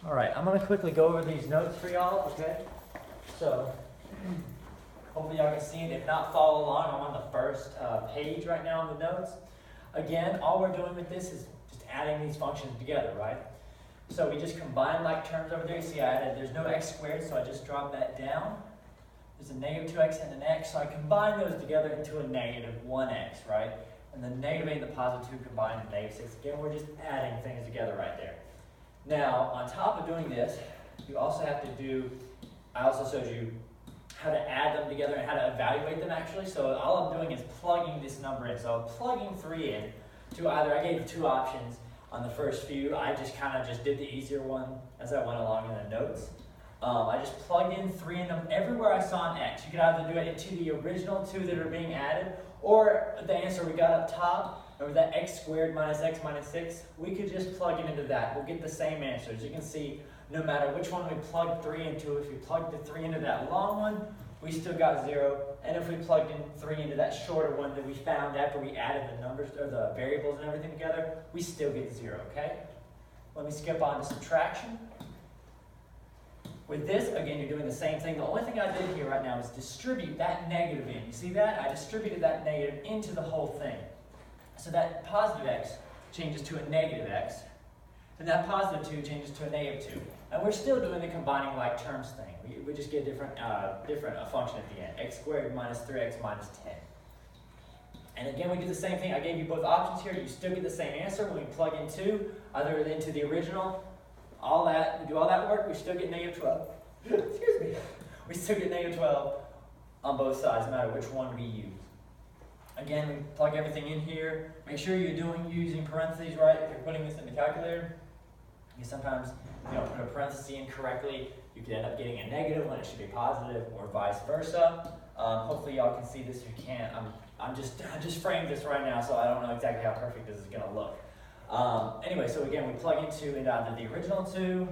All right, I'm gonna quickly go over these notes for y'all, okay? So, hopefully y'all can see it. If not, follow along. I'm on the first page right now on the notes. Again, all we're doing with this is just adding these functions together, right? So we just combine like terms over there. You see I added, there's no x squared, so I just dropped that down. There's a negative 2x and an x, so I combine those together into a negative 1x, right? And the negative 8 and the positive 2 combined to negative 6. Again, we're just adding things together right there. Now, on top of doing this, you also have to do, I also showed you how to add them together and how to evaluate them actually. So all I'm doing is plugging this number in. So I'm plugging 3 in to either, I gave 2 options on the first few. I just kind of just did the easier one as I went along in the notes. I just plugged in 3 in them everywhere I saw an x. You could either do it into the original 2 that are being added, or the answer we got up top, or that x squared minus x minus 6, we could just plug it into that. We'll get the same answer. As you can see, no matter which one we plugged 3 into, if we plugged the 3 into that long one, we still got 0. And if we plugged in 3 into that shorter one that we found after we added the numbers, or the variables and everything together, we still get 0, okay? Let me skip on to subtraction. With this, again, you're doing the same thing. The only thing I did here right now is distribute that negative in. You see that? I distributed that negative into the whole thing. So that positive x changes to a negative x, and that positive 2 changes to a negative 2. And we're still doing the combining like terms thing. We just get a different function at the end. X squared minus 3x minus 10. And again, we do the same thing. I gave you both options here. You still get the same answer when we plug in 2, either into the original. All that, we do all that work, we still get negative 12. Excuse me. We still get negative 12 on both sides, no matter which one we use. Again, we plug everything in here. Make sure you're using parentheses right if you're putting this in the calculator. Because sometimes you don't put a parenthesis in correctly, you could end up getting a negative when it should be positive, or vice versa. Hopefully y'all can see this. If you can't, I just framed this right now, so I don't know exactly how perfect this is going to look. Anyway, so again, we plug into either the original 2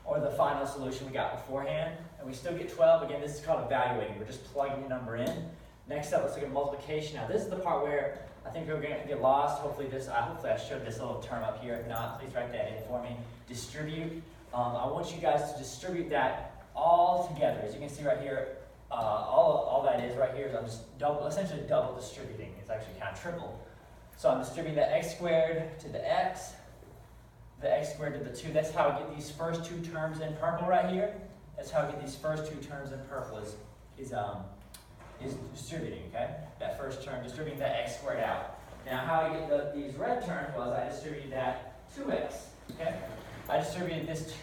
or the final solution we got beforehand, and we still get 12. Again, this is called evaluating. We're just plugging the number in. Next up, let's look at multiplication. Now, this is the part where I think we're going to get lost. Hopefully I showed this little term up here. If not, please write that in for me. Distribute. I want you guys to distribute that all together. As you can see right here, all that is right here is I'm just essentially double distributing. It's actually kind of triple. So I'm distributing the x squared to the x squared to the 2. That's how I get these first 2 terms in purple right here. That's how I get these first 2 terms in purple is distributing, okay? That first term, distributing that x squared out. Now how I get these red terms was I distributed that 2x, okay? I distributed this this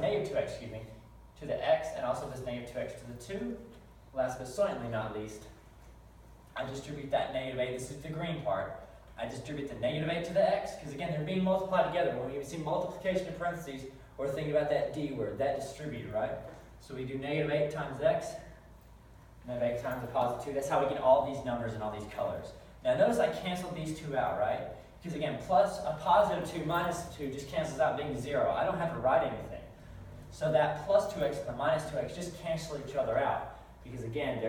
negative 2x, excuse me, to the x, and also this negative 2x to the 2. Last but certainly not least, I distribute that negative 8, this is the green part. I distribute the negative 8 to the x, because again, they're being multiplied together. When we see multiplication in parentheses, we're thinking about that d word, that distributed, right? So we do negative 8 times x, negative 8 times a positive 2. That's how we get all these numbers and all these colors. Now notice I canceled these 2 out, right? Because again, plus a positive 2 minus 2 just cancels out being 0. I don't have to write anything. So that plus 2x and the minus 2x just cancel each other out. Because again,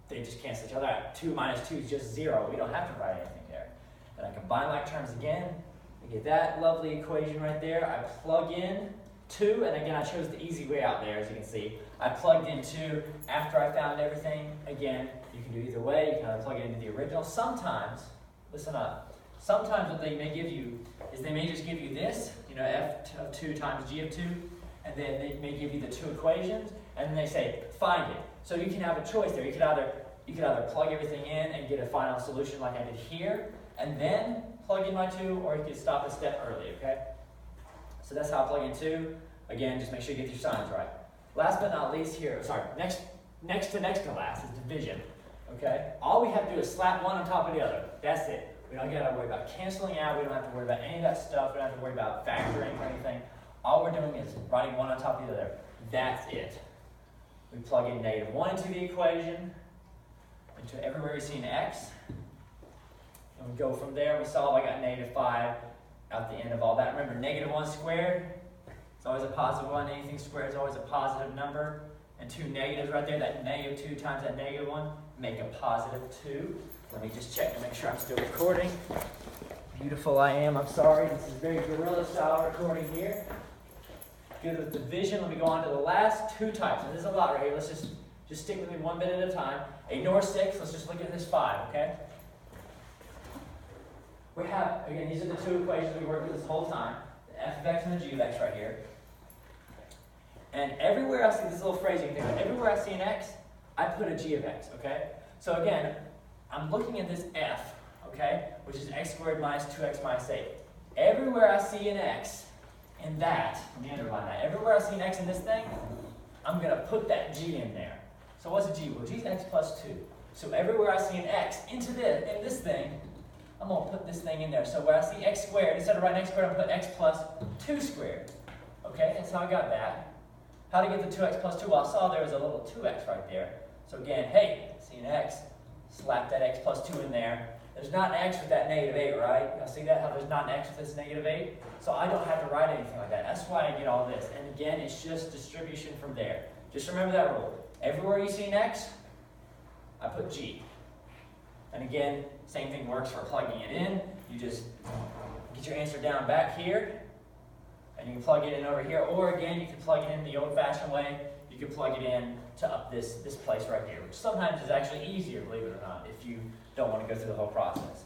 they just cancel each other out. 2 minus 2 is just 0. We don't have to write anything there. And I combine like terms again. I get that lovely equation right there. I plug in 2, and again, I chose the easy way out there, as you can see. I plugged in 2 after I found everything. Again, you can do either way. You can either plug it into the original. Sometimes, listen up, sometimes what they may give you is they may just give you this, f of 2 times g of 2, and then they may give you the 2 equations, and then they say, find it. So you can have a choice there. You could either plug everything in and get a final solution like I did here, and then plug in my 2, or you could stop a step early, okay? So that's how I plug in 2. Again, just make sure you get your signs right. Last but not least here, next to last is division, okay? All we have to do is slap one on top of the other. That's it. We don't got to worry about canceling out. We don't have to worry about any of that stuff. We don't have to worry about factoring or anything. All we're doing is writing one on top of the other. That's it. We plug in negative 1 into the equation, into everywhere we see an x, and we go from there. We solve. I got negative 5 out the end of all that. Remember, negative 1 squared, it's always a positive 1. Anything squared is always a positive number. And 2 negatives right there, that negative 2 times that negative 1, make a positive 2. Let me just check to make sure I'm still recording. Beautiful I am, I'm sorry. This is very guerrilla style recording here. Good with division. Let me go on to the last two types. And there's a lot right here. Let's just stick with me one bit at a time. Ignore 6. Let's just look at this 5, okay? We have, again, these are the two equations we worked with this whole time. The f of x and the g of x right here. And everywhere I see this little phrasing thing, everywhere I see an x, I put a g of x, okay? So again, I'm looking at this f, okay, which is x squared minus 2x minus 8. Everywhere I see an x in that, let me underline that. Everywhere I see an x in this thing, I'm going to put that g in there. So what's a g? Well, g is x plus 2. So everywhere I see an x in this thing, I'm going to put this thing in there. So where I see x squared, instead of writing x squared, I'm going to put x plus 2 squared. Okay, that's how I got that. How to get the 2x plus 2? Well, I saw there was a little 2x right there. So again, hey, see an x, slap that x plus 2 in there. There's not an x with that negative 8, right? Y'all see that, how there's not an x with this negative 8? So I don't have to write anything like that. That's why I get all this. And again, it's just distribution from there. Just remember that rule. Everywhere you see an x, I put g. And again, same thing works for plugging it in. You just get your answer down back here, and you can plug it in over here. Or again, you can plug it in the old-fashioned way. You can plug it in to up this place right here, which sometimes is actually easier, believe it or not, if you don't want to go through the whole process.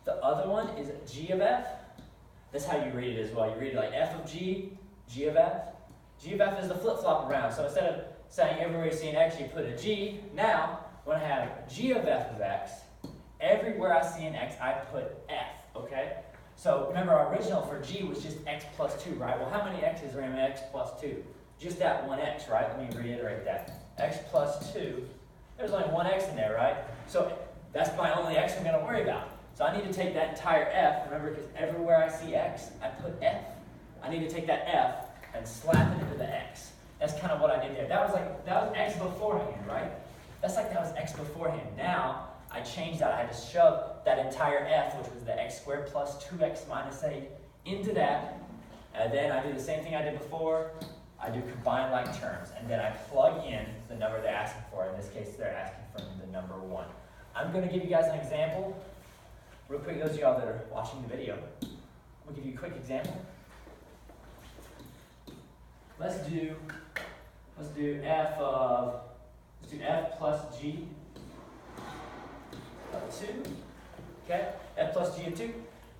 The other one is g of f. That's how you read it as well. You read it like f of g, g of f. G of f is the flip-flop around. So instead of saying everywhere you see an x, you put a g. Now, when I have g of f of x, everywhere I see an x, I put f, okay? So remember, our original for g was just x plus 2, right? Well, how many x's are in x plus 2? Just that one x, right? Let me reiterate that. X plus 2. There's only one x in there, right? So that's my only x I'm going to worry about. So I need to take that entire f, remember, because everywhere I see x, I put f. I need to take that f and slap it into the x. That's kind of what I did there. That was x beforehand, right? That's like that was x beforehand. Now, I changed that. I had to shove that entire f, which was the x squared plus 2x minus 8, into that. And then I do the same thing I did before. I do combine like terms. And then I plug in the number they're asking for. In this case, they're asking for the number 1. I'm going to give you guys an example. Real quick, those of y'all that are watching the video. I'm going to give you a quick example. Let's do f plus g of 2, okay? F plus g of 2,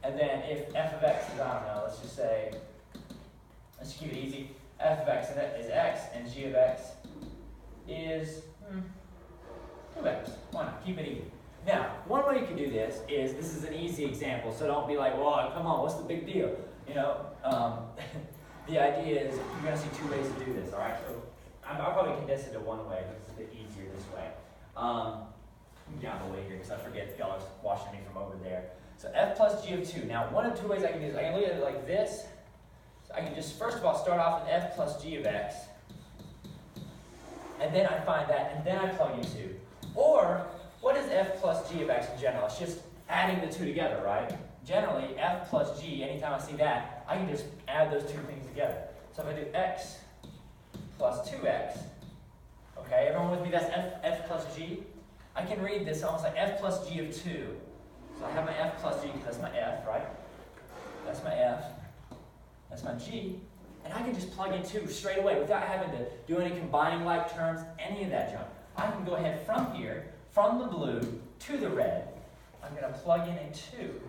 and then if f of x is, I don't know, let's just keep it easy. F of x is x, and g of x is 2x. Why not? Keep it easy. Now, one way you can do this is an easy example, so don't be like, well, come on, what's the big deal? You know, the idea is you're going to see 2 ways to do this, all right? So I'll probably condense it to one way because it's a bit easier this way. Down the way here because I forget if y'all are watching me from over there. So f plus g of 2. Now, one of 2 ways I can do this. I can look at it like this. So I can just, first of all, start off with f plus g of x. And then I find that, and then I plug in 2. Or, what is f plus g of x in general? It's just adding the 2 together, right? Generally, f plus g, anytime I see that, I can just add those 2 things together. So if I do x plus 2x, okay, everyone with me? That's f plus g. I can read this almost like f plus g of 2. So I have my f plus g, because that's my f, right? That's my f. That's my g. And I can just plug in 2 straight away without having to do any combining like terms, any of that junk. I can go ahead from here, from the blue to the red. I'm going to plug in a 2.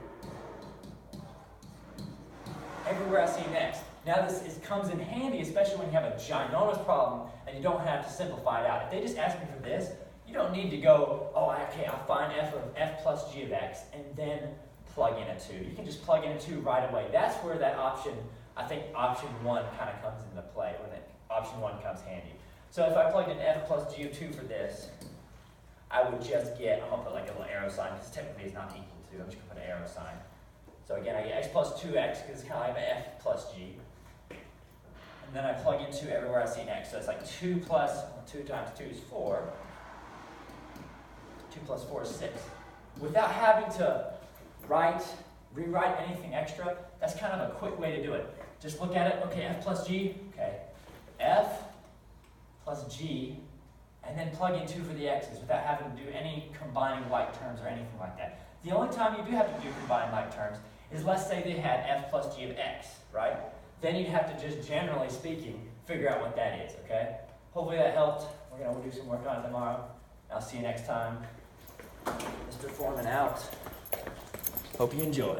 Everywhere I see an x. Now this comes in handy, especially when you have a ginormous problem and you don't have to simplify it out. If they just ask me for this, you don't need to go, oh, okay, I'll find f of f plus g of x and then plug in a 2. You can just plug in a 2 right away. That's where that option, I think option 1 kind of comes into play, when option 1 comes handy. So if I plugged in f plus g of 2 for this, I would just get, I'm going to put like a little arrow sign because technically it's not equal to. I'm just going to put an arrow sign. So again, I get x plus 2x because it's kind of like an f plus g. And then I plug in 2 everywhere I see an x. So it's like 2 plus, 2 times 2 is 4. 2 plus 4 is 6. Without having to rewrite anything extra, that's kind of a quick way to do it. Just look at it, okay, f plus g, okay. F plus g, and then plug in 2 for the x's without having to do any combining like terms or anything like that. The only time you do have to do combining like terms is, let's say they had f plus g of x, right? then you'd have to just, generally speaking, figure out what that is, okay? Hopefully that helped. We're going to do some work on it tomorrow. I'll see you next time. Mr. Foreman out. Hope you enjoy.